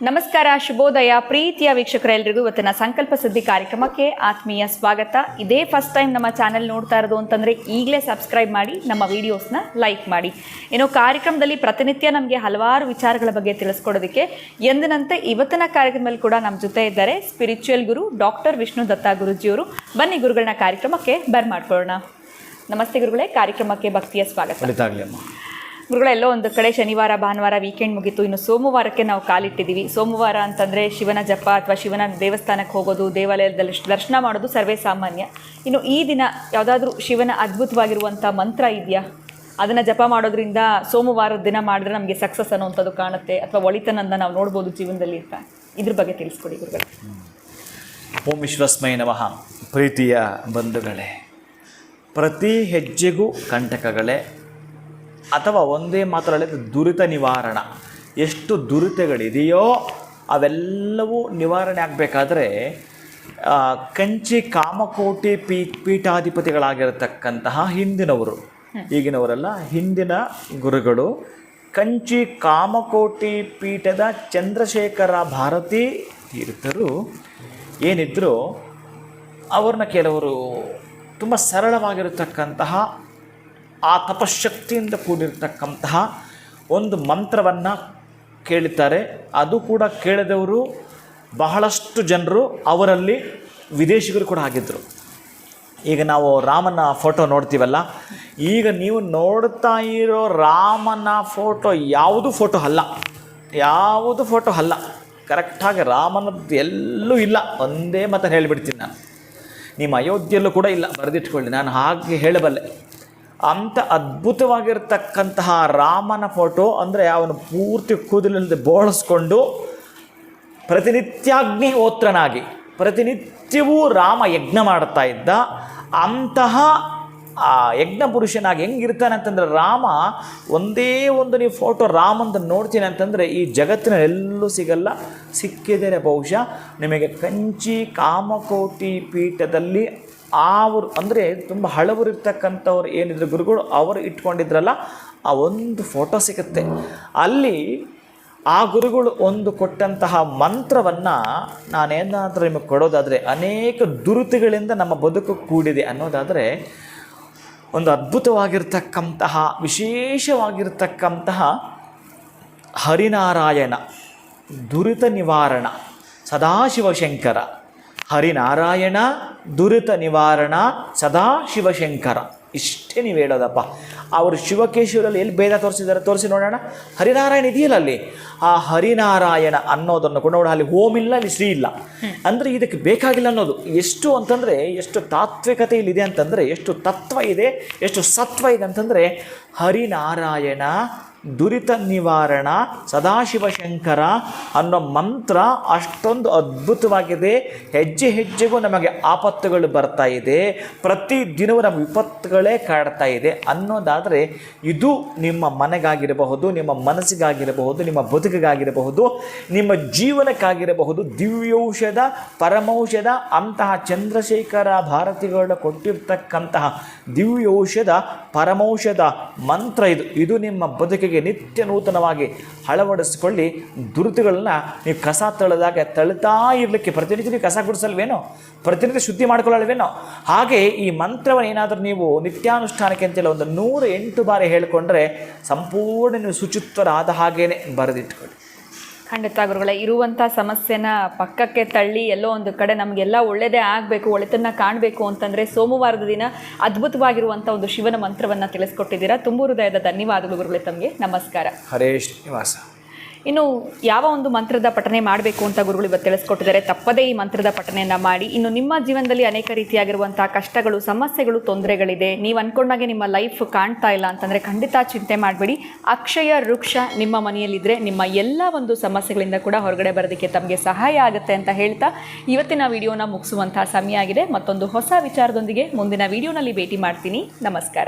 ನಮಸ್ಕಾರ, ಶುಭೋದಯ ಪ್ರೀತಿಯ ವೀಕ್ಷಕರೆಲ್ಲರಿಗೂ ಇವತ್ತಿನ ಸಂಕಲ್ಪ ಸುದ್ದಿ ಕಾರ್ಯಕ್ರಮಕ್ಕೆ ಆತ್ಮೀಯ ಸ್ವಾಗತ. ಇದೇ ಫಸ್ಟ್ ಟೈಮ್ ನಮ್ಮ ಚಾನೆಲ್ ನೋಡ್ತಾ ಇರೋದು ಅಂತಂದರೆ ಈಗಲೇ ಸಬ್ಸ್ಕ್ರೈಬ್ ಮಾಡಿ, ನಮ್ಮ ವೀಡಿಯೋಸ್ನ ಲೈಕ್ ಮಾಡಿ. ಇನ್ನು ಕಾರ್ಯಕ್ರಮದಲ್ಲಿ ಪ್ರತಿನಿತ್ಯ ನಮಗೆ ಹಲವಾರು ವಿಚಾರಗಳ ಬಗ್ಗೆ ತಿಳಿಸ್ಕೊಡೋದಕ್ಕೆ ಎಂದಿನಂತೆ ಇವತ್ತಿನ ಕಾರ್ಯಕ್ರಮದಲ್ಲಿ ಕೂಡ ನಮ್ಮ ಜೊತೆ ಇದ್ದಾರೆ ಸ್ಪಿರಿಚುವಲ್ ಗುರು ಡಾಕ್ಟರ್ ವಿಷ್ಣು ದತ್ತ ಗುರುಜಿಯವರು. ಬನ್ನಿ ಗುರುಗಳನ್ನ ಕಾರ್ಯಕ್ರಮಕ್ಕೆ ಬರ್ಮಾಡ್ಕೊಳ್ಳೋಣ. ನಮಸ್ತೆ ಗುರುಗಳೇ, ಕಾರ್ಯಕ್ರಮಕ್ಕೆ ಭಕ್ತಿಯ ಸ್ವಾಗತ. ಗುರುಗಳೆಲ್ಲೋ ಒಂದು ಕಡೆ ಶನಿವಾರ ಭಾನುವಾರ ವೀಕೆಂಡ್ ಮುಗೀತು, ಇನ್ನು ಸೋಮವಾರಕ್ಕೆ ನಾವು ಕಾಲಿಟ್ಟಿದ್ದೀವಿ. ಸೋಮವಾರ ಅಂತಂದರೆ ಶಿವನ ಜಪ ಅಥವಾ ಶಿವನ ದೇವಸ್ಥಾನಕ್ಕೆ ಹೋಗೋದು, ದೇವಾಲಯದಲ್ಲಿ ದರ್ಶನ ಮಾಡೋದು ಸರ್ವೇ ಸಾಮಾನ್ಯ. ಇನ್ನು ಈ ದಿನ ಯಾವುದಾದ್ರೂ ಶಿವನ ಅದ್ಭುತವಾಗಿರುವಂಥ ಮಂತ್ರ ಇದೆಯಾ? ಅದನ್ನು ಜಪ ಮಾಡೋದ್ರಿಂದ ಸೋಮವಾರದ ದಿನ ಮಾಡಿದ್ರೆ ನಮಗೆ ಸಕ್ಸಸ್ ಅನ್ನೋವಂಥದ್ದು ಕಾಣುತ್ತೆ ಅಥವಾ ಒಳಿತನನ್ನು ನಾವು ನೋಡ್ಬೋದು ಜೀವನದಲ್ಲಿ ಅಂತ, ಇದ್ರ ಬಗ್ಗೆ ತಿಳಿಸ್ಕೊಡಿ ಗುರುಗಳೇ. ಓಂ ವಿಶ್ವಸ್ಮೈ ನಮಃ. ಪ್ರೀತಿಯ ಬಂಧುಗಳೇ, ಪ್ರತಿ ಹೆಜ್ಜೆಗೂ ಕಂಟಕಗಳೇ ಅಥವಾ ಒಂದೇ ಮಾತ್ರದಲ್ಲಿ ದುರಿತ ನಿವಾರಣ. ಎಷ್ಟು ದುರಿತಗಳಿದೆಯೋ ಅವೆಲ್ಲವೂ ನಿವಾರಣೆ ಆಗಬೇಕಾದ್ರೆ ಕಂಚಿ ಕಾಮಕೋಟಿ ಪೀಠಾಧಿಪತಿಗಳಾಗಿರತಕ್ಕಂತಹ ಹಿಂದಿನವರು, ಈಗಿನವರೆಲ್ಲ, ಹಿಂದಿನ ಗುರುಗಳು ಕಂಚಿ ಕಾಮಕೋಟಿ ಪೀಠದ ಚಂದ್ರಶೇಖರ ಭಾರತೀ ತೀರ್ಥರು ಏನಿದ್ರು, ಅವ್ರನ್ನ ಕೆಲವರು ತುಂಬ ಸರಳವಾಗಿರತಕ್ಕಂತಹ ಆ ತಪಶಕ್ತಿಯಿಂದ ಕೂಡಿರ್ತಕ್ಕಂತಹ ಒಂದು ಮಂತ್ರವನ್ನು ಕೇಳುತ್ತಾರೆ. ಅದು ಕೂಡ ಕೇಳಿದವರು ಬಹಳಷ್ಟು ಜನರು, ಅವರಲ್ಲಿ ವಿದೇಶಿಗರು ಕೂಡ ಆಗಿದ್ದರು. ಈಗ ನಾವು ರಾಮನ ಫೋಟೋ ನೋಡ್ತೀವಲ್ಲ, ಈಗ ನೀವು ನೋಡ್ತಾ ಇರೋ ರಾಮನ ಫೋಟೋ ಯಾವುದು ಫೋಟೋ ಅಲ್ಲ, ಕರೆಕ್ಟಾಗಿ ರಾಮನದ್ದು ಎಲ್ಲೂ ಇಲ್ಲ. ಒಂದೇ ಮಾತನ್ನು ಹೇಳಿಬಿಡ್ತೀನಿ ನಾನು. ನಿಮ್ಮ ಅಯೋಧ್ಯೆಯಲ್ಲೂ ಕೂಡ ಇಲ್ಲ, ಬರೆದಿಟ್ಕೊಳ್ಳಿ, ನಾನು ಹಾಗೆ ಹೇಳಬಲ್ಲೆ. ಅಂಥ ಅದ್ಭುತವಾಗಿರ್ತಕ್ಕಂತಹ ರಾಮನ ಫೋಟೋ ಅಂದರೆ ಅವನು ಪೂರ್ತಿ ಕೂದಲಿಲ್ಲದೆ ಬೋಳಿಸ್ಕೊಂಡು ಪ್ರತಿನಿತ್ಯಾಗ್ನಿಹೋತ್ರನಾಗಿ ಪ್ರತಿನಿತ್ಯವೂ ರಾಮ ಯಜ್ಞ ಮಾಡ್ತಾ ಇದ್ದ. ಅಂತಹ ಯಜ್ಞ ಪುರುಷನಾಗಿ ಹೆಂಗಿರ್ತಾನೆ ಅಂತಂದರೆ, ರಾಮ ಒಂದೇ ಒಂದು ನೀವು ಫೋಟೋ ರಾಮಂದು ನೋಡ್ತೀನಿ ಅಂತಂದರೆ ಈ ಜಗತ್ತಿನ ಎಲ್ಲೂ ಸಿಗಲ್ಲ. ಸಿಕ್ಕಿದರೆ ಬಹುಶಃ ನಿಮಗೆ ಕಂಚಿ ಕಾಮಕೋಟಿ ಪೀಠದಲ್ಲಿ ಅವರು ಅಂದರೆ ತುಂಬ ಹಳಬರಿರ್ತಕ್ಕಂಥವ್ರು ಏನಿದ್ರು ಗುರುಗಳು, ಅವರು ಇಟ್ಕೊಂಡಿದ್ರಲ್ಲ ಆ ಒಂದು ಫೋಟೋ ಸಿಗುತ್ತೆ. ಅಲ್ಲಿ ಆ ಗುರುಗಳು ಒಂದು ಕೊಟ್ಟಂತಹ ಮಂತ್ರವನ್ನು ನಾನೇನಾದರೂ ನಿಮಗೆ ಕೊಡೋದಾದರೆ, ಅನೇಕ ದುರಿತಗಳಿಂದ ನಮ್ಮ ಬದುಕು ಕೂಡಿದೆ ಅನ್ನೋದಾದರೆ, ಒಂದು ಅದ್ಭುತವಾಗಿರ್ತಕ್ಕಂತಹ ವಿಶೇಷವಾಗಿರ್ತಕ್ಕಂತಹ ಹರಿನಾರಾಯಣ ದುರಿತ ನಿವಾರಣ ಸದಾಶಿವಶಂಕರ. ಹರಿನಾರಾಯಣ ದುರಿತ ನಿವಾರಣ ಸದಾಶಿವಶಂಕರ, ಇಷ್ಟೇ ನೀವು ಹೇಳೋದಪ್ಪ. ಅವರು ಶಿವಕೇಶ್ವರಲ್ಲಿ ಎಲ್ಲಿ ಭೇದ ತೋರಿಸಿ ನೋಡೋಣ. ಹರಿನಾರಾಯಣ ಇದೆಯಲ್ಲ ಅಲ್ಲಿ, ಆ ಹರಿನಾರಾಯಣ ಅನ್ನೋದನ್ನು ಕೂಡ ನೋಡಿ, ಅಲ್ಲಿ ಓಂ ಇಲ್ಲ, ಅಲ್ಲಿ ಶ್ರೀ ಇಲ್ಲ. ಅಂದರೆ ಇದಕ್ಕೆ ಬೇಕಾಗಿಲ್ಲ ಅನ್ನೋದು. ಎಷ್ಟು ಅಂತಂದರೆ, ಎಷ್ಟು ತಾತ್ವಿಕತೆ ಇಲ್ಲಿದೆ ಅಂತಂದರೆ, ಎಷ್ಟು ತತ್ವ ಇದೆ, ಎಷ್ಟು ಸತ್ವ ಇದೆ ಅಂತಂದರೆ, ಹರಿನಾರಾಯಣ ದುರಿತ ನಿವಾರಣ ಸದಾಶಿವಶಂಕರ ಅನ್ನೋ ಮಂತ್ರ ಅಷ್ಟೊಂದು ಅದ್ಭುತವಾಗಿದೆ. ಹೆಜ್ಜೆ ಹೆಜ್ಜೆಗೂ ನಮಗೆ ಆಪತ್ತುಗಳು ಬರ್ತಾ ಇದೆ, ಪ್ರತಿ ದಿನವೂ ನಮ್ಮ ವಿಪತ್ತುಗಳೇ ಕಾಡ್ತಾ ಇದೆ ಅನ್ನೋದಾದರೆ, ಇದು ನಿಮ್ಮ ಮನೆಗಾಗಿರಬಹುದು, ನಿಮ್ಮ ಮನಸ್ಸಿಗಾಗಿರಬಹುದು, ನಿಮ್ಮ ಬದುಕಿಗಾಗಿರಬಹುದು, ನಿಮ್ಮ ಜೀವನಕ್ಕಾಗಿರಬಹುದು, ದಿವ್ಯೌಷಧ ಪರಮೌಷಧ ಅಂತಹ ಚಂದ್ರಶೇಖರ ಭಾರತಿಗಳು ಕೊಟ್ಟಿರ್ತಕ್ಕಂತಹ ದಿವ್ಯೌಷಧ ಪರಮೌಷಧ ಮಂತ್ರ ಇದು ನಿಮ್ಮ ಬದುಕಿಗೆ ನಿತ್ಯ ನೂತನವಾಗಿ ಅಳವಡಿಸಿಕೊಳ್ಳಿ. ದುರಿತಗಳನ್ನ ನೀವು ಕಸ ತಳೆದಾಗ ತಳ್ತಾ ಇರಲಿಕ್ಕೆ ಪ್ರತಿನಿತ್ಯ ನೀವು ಕಸ ಗುಡಿಸಲ್ವೇನೋ, ಪ್ರತಿನಿತ್ಯ ಶುದ್ಧಿ ಮಾಡ್ಕೊಳ್ಳಲ್ವೇನೋ, ಹಾಗೆ ಈ ಮಂತ್ರವನ್ನು ಏನಾದರೂ ನೀವು ನಿತ್ಯಾನುಷ್ಠಾನಕ್ಕೆ ಅಂತೇಳಿ ಒಂದು 108 ಬಾರಿ ಹೇಳಿಕೊಂಡ್ರೆ ಸಂಪೂರ್ಣ ನೀವು ಶುಚಿತ್ವರಾದ ಹಾಗೇನೆ ಬರೆದಿಟ್ಕೊಳ್ಳಿ. ಖಂಡಿತ ಗುರುಗಳೇ, ಇರುವಂಥ ಸಮಸ್ಯೆನ ಪಕ್ಕಕ್ಕೆ ತಳ್ಳಿ ಎಲ್ಲೋ ಒಂದು ಕಡೆ ನಮಗೆಲ್ಲ ಒಳ್ಳೆಯದೇ ಆಗಬೇಕು, ಒಳಿತನ್ನ ಕಾಣಬೇಕು ಅಂತಂದರೆ ಸೋಮವಾರದ ದಿನ ಅದ್ಭುತವಾಗಿರುವಂಥ ಒಂದು ಶಿವನ ಮಂತ್ರವನ್ನು ತಿಳಿಸ್ಕೊಟ್ಟಿದ್ದೀರಾ. ತುಂಬ ಹೃದಯದ ಧನ್ಯವಾದಗಳು ಗುರುಗಳೇ, ತಮಗೆ ನಮಸ್ಕಾರ. ಹರೇ ಶ್ರೀನಿವಾಸ. ಇನ್ನು ಯಾವ ಒಂದು ಮಂತ್ರದ ಪಠನೆ ಮಾಡಬೇಕು ಅಂತ ಗುರುಗಳು ಇವತ್ತು ತಿಳಿಸ್ಕೊಟ್ಟಿದ್ದಾರೆ. ತಪ್ಪದೇ ಈ ಮಂತ್ರದ ಪಠನೆಯನ್ನು ಮಾಡಿ. ಇನ್ನು ನಿಮ್ಮ ಜೀವನದಲ್ಲಿ ಅನೇಕ ರೀತಿಯಾಗಿರುವಂಥ ಕಷ್ಟಗಳು, ಸಮಸ್ಯೆಗಳು, ತೊಂದರೆಗಳಿದೆ, ನೀವು ಅಂದ್ಕೊಂಡಾಗೆ ನಿಮ್ಮ ಲೈಫ್ ಕಾಣ್ತಾ ಇಲ್ಲ ಅಂತಂದರೆ ಖಂಡಿತ ಚಿಂತೆ ಮಾಡಬೇಡಿ. ಅಕ್ಷಯ ವೃಕ್ಷ ನಿಮ್ಮ ಮನೆಯಲ್ಲಿದ್ದರೆ ನಿಮ್ಮ ಎಲ್ಲ ಒಂದು ಸಮಸ್ಯೆಗಳಿಂದ ಕೂಡ ಹೊರಗಡೆ ಬರೋದಕ್ಕೆ ತಮಗೆ ಸಹಾಯ ಆಗುತ್ತೆ ಅಂತ ಹೇಳ್ತಾ ಇವತ್ತಿನ ವಿಡಿಯೋನ ಮುಗಿಸುವಂಥ ಸಮಯ ಆಗಿದೆ. ಮತ್ತೊಂದು ಹೊಸ ವಿಚಾರದೊಂದಿಗೆ ಮುಂದಿನ ವಿಡಿಯೋನಲ್ಲಿ ಭೇಟಿ ಮಾಡ್ತೀನಿ. ನಮಸ್ಕಾರ.